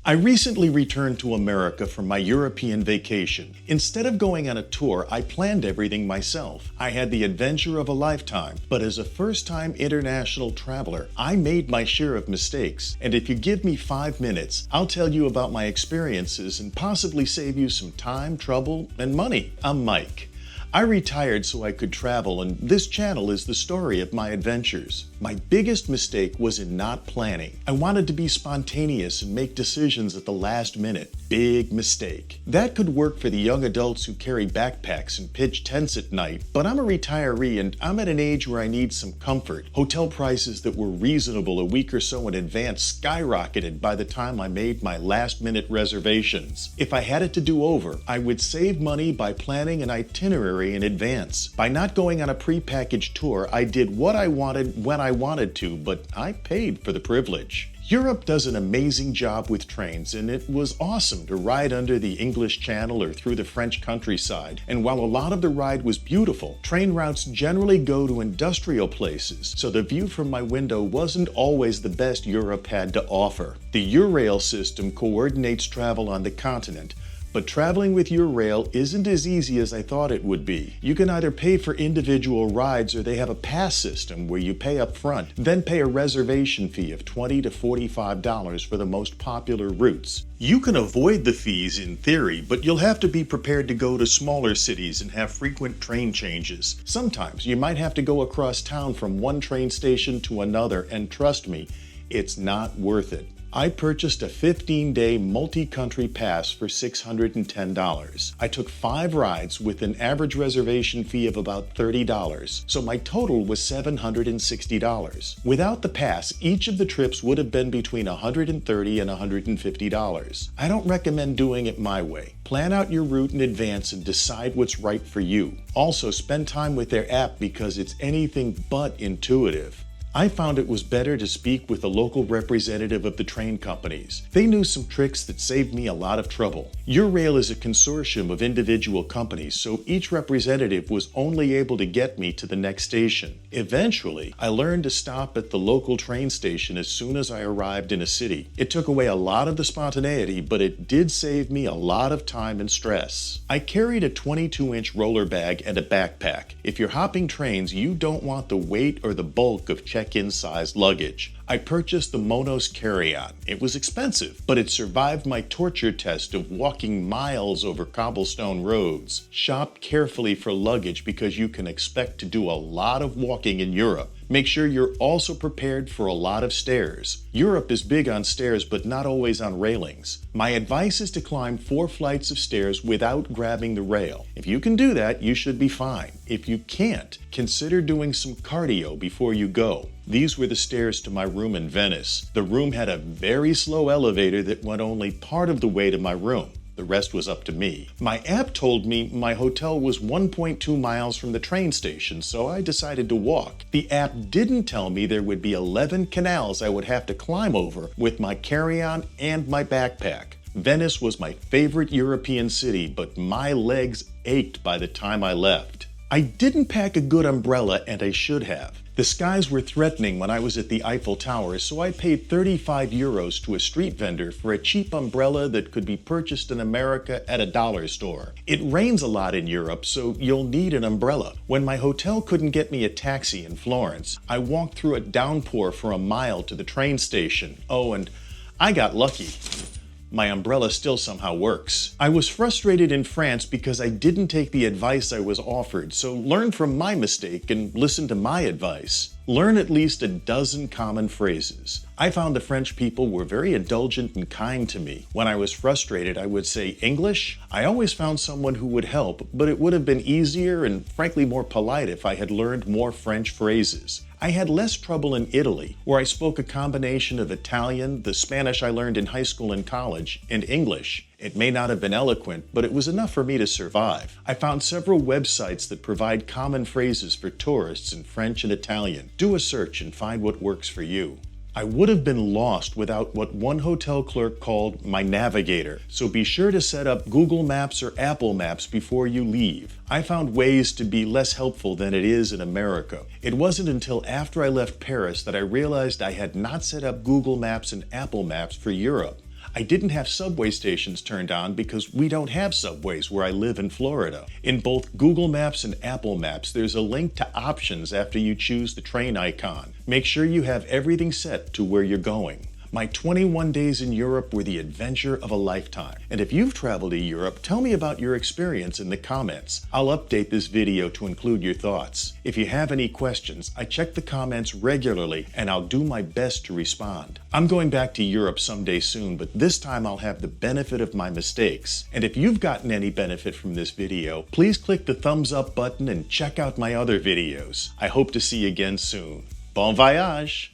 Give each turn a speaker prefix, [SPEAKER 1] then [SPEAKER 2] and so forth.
[SPEAKER 1] I recently returned to America from my European vacation. Instead of going on a tour, I planned everything myself. I had the adventure of a lifetime, but as a first-time international traveler, I made my share of mistakes. And if you give me 5 minutes, I'll tell you about my experiences and possibly save you some time, trouble, and money. I'm Mike. I retired so I could travel, and this channel is the story of my adventures. My biggest mistake was in not planning. I wanted to be spontaneous and make decisions at the last minute. Big mistake. That could work for the young adults who carry backpacks and pitch tents at night, but I'm a retiree and I'm at an age where I need some comfort. Hotel prices that were reasonable a week or so in advance skyrocketed by the time I made my last-minute reservations. If I had it to do over, I would save money by planning an itinerary in advance. By not going on a prepackaged tour, I did what I wanted when I wanted to, but I paid for the privilege. Europe does an amazing job with trains, and it was awesome to ride under the English Channel or through the French countryside. And while a lot of the ride was beautiful, train routes generally go to industrial places, so the view from my window wasn't always the best Europe had to offer. The Eurail system coordinates travel on the continent, but traveling with Eurail isn't as easy as I thought it would be. You can either pay for individual rides or they have a pass system where you pay up front, then pay a reservation fee of $20 to $45 for the most popular routes. You can avoid the fees in theory, but you'll have to be prepared to go to smaller cities and have frequent train changes. Sometimes you might have to go across town from one train station to another, and trust me, it's not worth it. I purchased a 15-day multi-country pass for $610. I took 5 rides with an average reservation fee of about $30, so my total was $760. Without the pass, each of the trips would have been between $130 and $150. I don't recommend doing it my way. Plan out your route in advance and decide what's right for you. Also, spend time with their app because it's anything but intuitive. I found it was better to speak with a local representative of the train companies. They knew some tricks that saved me a lot of trouble. Eurail is a consortium of individual companies, so each representative was only able to get me to the next station. Eventually, I learned to stop at the local train station as soon as I arrived in a city. It took away a lot of the spontaneity, but it did save me a lot of time and stress. I carried a 22-inch roller bag and a backpack. If you're hopping trains, you don't want the weight or the bulk of check-in size luggage. I purchased the Monos carry-on. It was expensive, but it survived my torture test of walking miles over cobblestone roads. Shop carefully for luggage because you can expect to do a lot of walking in Europe. Make sure you're also prepared for a lot of stairs. Europe is big on stairs, but not always on railings. My advice is to climb 4 flights of stairs without grabbing the rail. If you can do that, you should be fine. If you can't, consider doing some cardio before you go. These were the stairs to my room in Venice. The room had a very slow elevator that went only part of the way to my room. The rest was up to me. My app told me my hotel was 1.2 miles from the train station, so I decided to walk. The app didn't tell me there would be 11 canals I would have to climb over with my carry-on and my backpack. Venice was my favorite European city, but my legs ached by the time I left. I didn't pack a good umbrella, and I should have. The skies were threatening when I was at the Eiffel Tower, so I paid 35 euros to a street vendor for a cheap umbrella that could be purchased in America at a dollar store. It rains a lot in Europe, so you'll need an umbrella. When my hotel couldn't get me a taxi in Florence, I walked through a downpour for a mile to the train station. Oh, and I got lucky. My umbrella still somehow works. I was frustrated in France because I didn't take the advice I was offered, so learn from my mistake and listen to my advice. Learn at least a dozen common phrases. I found the French people were very indulgent and kind to me. When I was frustrated, I would say, "English?" I always found someone who would help, but it would have been easier and frankly more polite if I had learned more French phrases. I had less trouble in Italy, where I spoke a combination of Italian, the Spanish I learned in high school and college, and English. It may not have been eloquent, but it was enough for me to survive. I found several websites that provide common phrases for tourists in French and Italian. Do a search and find what works for you. I would have been lost without what one hotel clerk called my navigator, so be sure to set up Google Maps or Apple Maps before you leave. I found Waze to be less helpful than it is in America. It wasn't until after I left Paris that I realized I had not set up Google Maps and Apple Maps for Europe. I didn't have subway stations turned on because we don't have subways where I live in Florida. In both Google Maps and Apple Maps, there's a link to options after you choose the train icon. Make sure you have everything set to where you're going. My 21 days in Europe were the adventure of a lifetime. And if you've traveled to Europe, tell me about your experience in the comments. I'll update this video to include your thoughts. If you have any questions, I check the comments regularly and I'll do my best to respond. I'm going back to Europe someday soon, but this time I'll have the benefit of my mistakes. And if you've gotten any benefit from this video, please click the thumbs up button and check out my other videos. I hope to see you again soon. Bon voyage!